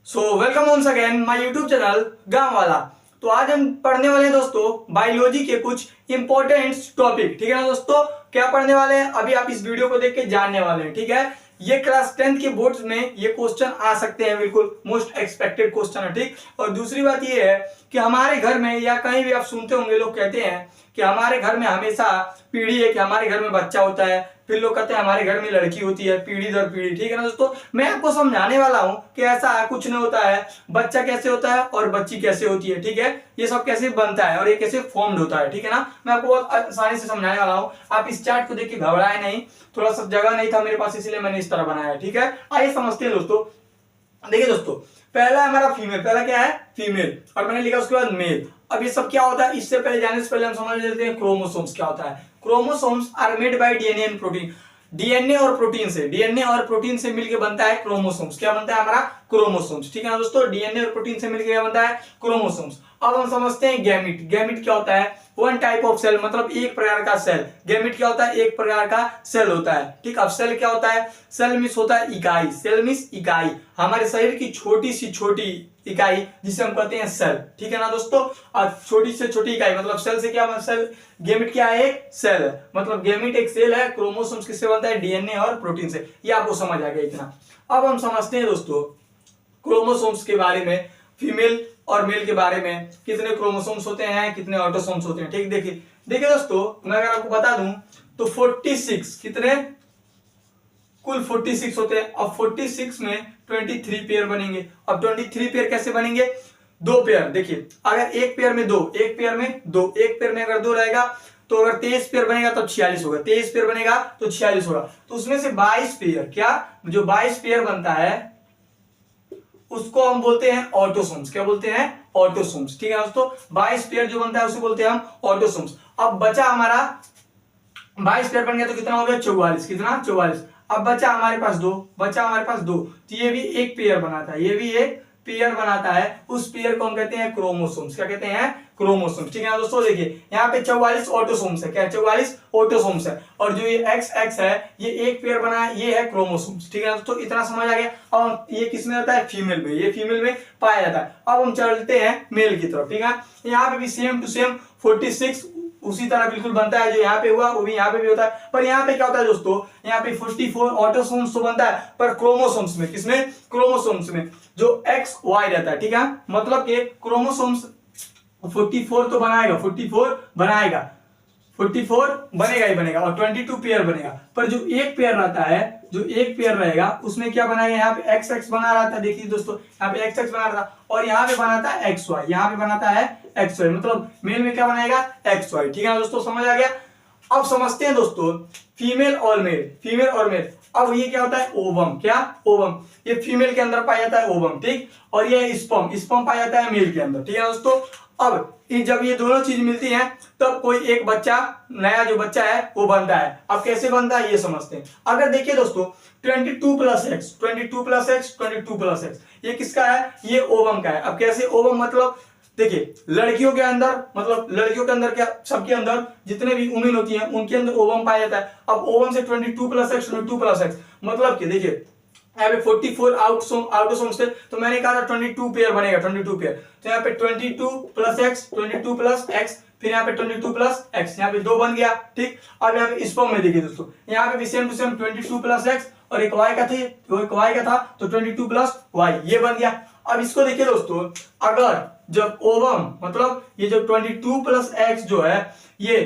So welcome once again my YouTube channel गांव वाला। तो आज हम पढ़ने वाले हैं दोस्तों बायोलॉजी के कुछ इंपॉर्टेंट टॉपिक। ठीक है ना दोस्तों, क्या पढ़ने वाले हैं अभी आप इस वीडियो को देख के जानने वाले हैं। ठीक है, ये क्लास 10th के बोर्ड्स में ये क्वेश्चन आ सकते हैं, बिल्कुल मोस्ट एक्सपेक्टेड क्वेश्चन है। ठीक, और दूसरी बात ये है कि हमारे घर में या कहीं भी आप सुनते होंगे लोग कहते हैं कि हमारे घर में हमेशा पीढ़ी है कि हमारे घर में बच्चा होता है, फिर लोग कहते हैं हमारे घर में लड़की होती है, पीढ़ी दर पीढ़ी। ठीक है ना दोस्तों, मैं आपको समझाने वाला हूं कि ऐसा कुछ नहीं होता है, बच्चा कैसे होता है और बच्ची कैसे होती है। ठीक है, ये सब कैसे बनता है और ये कैसे फॉर्म्ड होता है। ठीक है ना, मैं आपको बहुत आसानी से समझाने वाला हूं। आप इस चार्ट को देख के घबराए नहीं, थोड़ा सा जगह नहीं था मेरे पास इसलिए मैंने इस तरह बनाया है। ठीक है, आइए समझते हैं दोस्तों। देखिए दोस्तों, पहला हमारा फीमेल, पहला क्या है फीमेल, और मैंने लिखा उसके बाद मेल। अब ये सब क्या होता है, इससे पहले जाने से पहले हम समझ लेते हैं क्रोमोसोम्स क्या होता है। Chromosomes are made by DNA and protein. DNA और प्रोटीन से, डीएनए और प्रोटीन से मिलकर बनता है क्रोमोसोम्स। क्या बनता है हमारा क्रोमोसोम्स। ठीक है ना दोस्तों, डीएनए और प्रोटीन से मिलकर क्या बनता है क्रोमोसोम्स। अब हम समझते हैं गैमिट। गैमिट क्या होता है, वन टाइप ऑफ सेल, मतलब एक प्रकार का सेल। गैमिट क्या होता है, एक प्रकार का सेल होता है। ठीक, अब सेल क्या होता है, सेल मींस होता है इकाई, सेल मींस इकाई, हमारे शरीर की छोटी सी छोटी इकाई जिसे हम कहते हैं सेल। ठीक है ना दोस्तों, और छोटी से छोटी इकाई मतलब सेल से क्या मतलब सेल, गेमिट क्या है, एक सेल है, मतलब गेमिट एक सेल है। क्रोमोसोम्स किससे बनता है, डीएनए और प्रोटीन से। ये आपको समझ आ गया इतना। अब हम समझते हैं दोस्तों क्रोमोसोम्स के बारे में, फीमेल और मेल के बारे में, कितने क्रोमोसोम्स होते हैं, कितने ऑटोसोम्स होते हैं। ठीक, देखिए देखिए दोस्तों, मैं अगर आपको बता दूं तो 46 कितने कुल 46 होते हैं। अब 46 में 23 पेयर बनेंगे। अब 23 पेयर कैसे बनेंगे, दो पेयर। देखिए अगर एक पेयर में दो, एक पेयर में दो, एक पेयर में अगर दो रहेगा तो अगर 23 पेयर बनेगा तो 46 होगा, 23 पेयर बनेगा तो 46 होगा। तो उसमें से 22 पेयर, क्या जो 22 पेयर बनता है उसको हम बोलते हैं ऑटोसोम्स। क्या बोलते हैं, ऑटोसोम्स। ठीक है दोस्तों, 22 पेयर जो बनता है उसे बोलते हैं हम ऑटोसोम्स। अब बचा हमारा 22 पेयर बन गया तो कितना हो गया 44, कितना 44। अब बचा हमारे पास दो, बचा हमारे पास दो, तो ये भी एक पेयर बनाता है, ये भी एक पेयर बनाता है। उस पेयर को हम कहते हैं क्रोमोसोम्स। क्या कहते हैं, क्रोमोसोम्स। ठीक है ना दोस्तों, देखिए यहाँ पे 44 ऑटोसोम्स है, क्या 44 ऑटोसोम्स है, और जो ये एक्स एक्स है ये एक पेयर बना है, ये है क्रोमोसोम्स। ठीक है ना दोस्तों, इतना समझ आ गया। अब ये किस में रहता है, फीमेल में, ये फीमेल में पाया जाता है। अब हम चलते हैं मेल की तरफ। ठीक है, यहाँ पे भी सेम टू सेम 46 उसी तरह बिल्कुल बनता है, जो यहाँ पे हुआ वो भी यहाँ पे भी होता है। पर यहाँ पे क्या होता है दोस्तों, यहाँ पे 44 ऑटोसोम्स तो बनता है, पर क्रोमोसोम्स में, किसमें, क्रोमोसोम्स में जो एक्स वाई रहता है। ठीक है, मतलब कि क्रोमोसोम्स 44 तो बनाएगा, 44 बनाएगा, 44 बनेगा ही बनेगा, और 22 पेयर बनेगा। पर जो एक पेयर रहता है, जो एक पेयर रहेगा उसमें क्या बनाएगा, यहाँ पे एक्स एक्स बना रहा था। देखिए दोस्तों, यहाँ पे एक्स एक्स बना रहा था, और यहाँ पे बनाता है एक्स वाई, यहाँ पे बनाता है एक्स वाई, मतलब मेल में क्या बनाएगा, एक्स वाई। ठीक है ना दोस्तों, समझ आ गया। अब समझते हैं दोस्तों फीमेल और मेल, फीमेल और मेल। अब ये क्या होता है, ओवम। क्या, ओवम, ये फीमेल के अंदर पाया जाता है ओवम। ठीक, और ये स्पर्म, स्पर्म पाया जाता है मेल के अंदर। ठीक है दोस्तों, अब जब ये दोनों चीज मिलती हैं तब कोई एक बच्चा, नया जो बच्चा है वो बनता है। अब कैसे बनता है ये समझते हैं। अगर देखिए दोस्तों 22 plus x, 22 plus x, 22 plus x, ये किसका है, ये ओवम का है। अब कैसे ओवम, मतलब देखिए लड़कियों के अंदर, मतलब लड़कियों के अंदर क्या, सबके अंदर जितने भी वुमेन होती हैं उनके अंदर ओवम पाया जाता है। अब ओवम से 22 प्लस एक्स, 22 प्लस एक्स, मतलब कि देखिए यहाँ पे 44 आउटोसोम्स थे, तो मैंने कहा था 22 पेयर बनेगा, 22 पेयर। तो यहाँ पे 22 प्लस एक्स, 22 प्लस एक्स, फिर यहाँ पे 22 प्लस एक्स, यहाँ पे दो बन गया। ठीक, अब यहाँ पे स्पर्म में देखिए दोस्तों, यहाँ पे भी same to same 22 plus X और एक वाई का थे, तो एक वाई का था तो 22 प्लस वाई, ये बन गया। अब इसको देखिए दोस्तों, अगर जब ओवम, मतलब ये जो 22 प्लस एक्स जो है, ये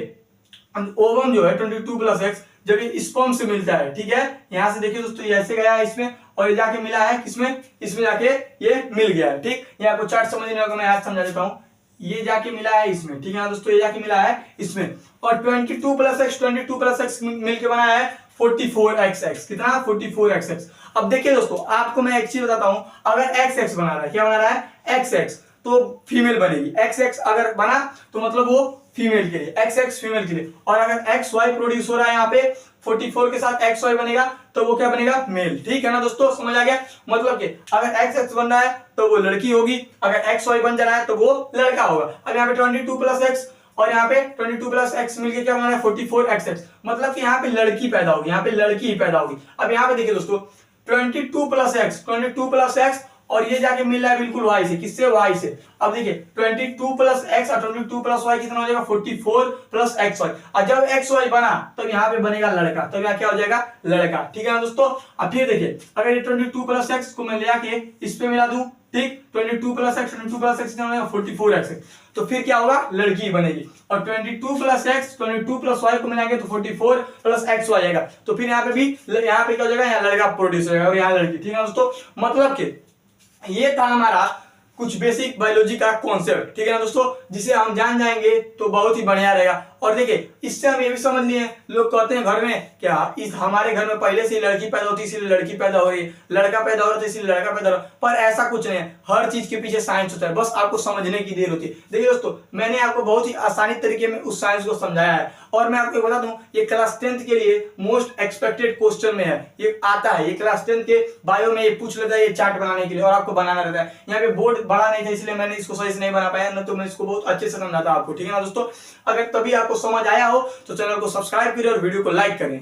ओवम जो है 22 प्लस एक्स जब ये स्पर्म से मिलता है, ठीक है, यहां से देखिए दोस्तों ये ऐसे गया है इसमें, और ये जाके मिला है किसमें, इसमें जाके ये मिल गया है। ठीक, ये आपको चार्ट समझने होगा, मैं आज समझा देता हूं। ये जाके मिला है इसमें, ठीक है दोस्तों, ये जाके मिला है इसमें, और 22 प्लस एक्स, 22 प्लस एक्स मिलकर बना है 44xx, कितना 44xx। अब देखिए दोस्तों, आपको मैं एक चीज बताता हूं, अगर xx बना रहा है, क्या बना रहा है, xx, तो फीमेल बनेगी। xx अगर बना तो मतलब वो फीमेल के लिए, xx फीमेल के लिए, और अगर xy प्रोड्यूस हो रहा है यहाँ पे 44 के साथ xy बनेगा तो वो क्या बनेगा, मेल। ठीक है ना दोस्तों, समझ आ गया। मतलब कि अगर xx बन रहा है तो वो लड़की होगी, अगर xy बन जा रहा है तो वो लड़का होगा। अब यहाँ पे 22 प्लस एक्स और यहाँ पे 22 प्लस एक्स मिलकर क्या बना है, 44xx, मतलब कि यहाँ पे लड़की पैदा होगी, यहाँ पे लड़की ही पैदा होगी। अब यहाँ पे देखिए दोस्तों 22 प्लस एक्स, 22 प्लस एक्स और ये जाके मिल रहा है बिल्कुल वाई से। किससे? वाई से। अब देखिए 22 प्लस एक्स और 22 प्लस वाई कितना हो जाएगा? 44 प्लस एक्स वाई। और जब एक्स वाई बना तब यहाँ पे बनेगा लड़का, तब यहाँ क्या हो जाएगा? लड़का। ठीक है ना दोस्तों। अब फिर देखिए अगर ये 22 प्लस एक्स को मैं ले आके इस पे मिला दूं, ठीक, 22 प्लस एक्स 22 प्लस एक्स कितना हो जाएगा? 44 एक्स, तो फिर क्या होगा? लड़की बनेगी। और 22 प्लस एक्स 22 प्लस वाई को मिलाएंगे तो 44 प्लस एक्स हो जाएगा, तो फिर यहाँ पे भी यहाँ पे क्या हो जाएगा? यहाँ लड़का प्रोड्यूस हो जाएगा और यहाँ लड़की। ठीक है दोस्तों। मतलब कि ये था हमारा कुछ बेसिक बायोलॉजी का कॉन्सेप्ट। ठीक है ना दोस्तों, जिसे हम जान जाएंगे तो बहुत ही बढ़िया रहेगा। और देखिए इससे हम ये भी समझ लिए, लोग कहते हैं घर में क्या इस हमारे घर में पहले से ही लड़की पैदा होती है इसलिए लड़की पैदा हो रही है, लड़का पैदा हो रहा है इसलिए लड़का पैदा हो रहा है, पर ऐसा कुछ नहीं है। हर चीज के पीछे साइंस होता है, बस आपको समझने की देर होती है। देखिए दोस्तों मैंने आपको बहुत ही आसानी तरीके में उस साइंस को समझाया है। और मैं आपको बता दूं ये क्लास 10th के लिए मोस्ट एक्सपेक्टेड क्वेश्चन में है, ये आता है, ये क्लास 10th के बायो में ये पूछ लेता है ये चार्ट बनाने के लिए, और आपको बनाना रहता है। यहाँ पे बोर्ड बड़ा नहीं था इसलिए मैंने इसको सही से नहीं बना पाया, न तो मैं इसको बहुत अच्छे से समझाता आपको। ठीक है ना दोस्तों। अगर तभी आपको समझ आया हो तो चैनल को सब्सक्राइब करें और वीडियो को लाइक करें।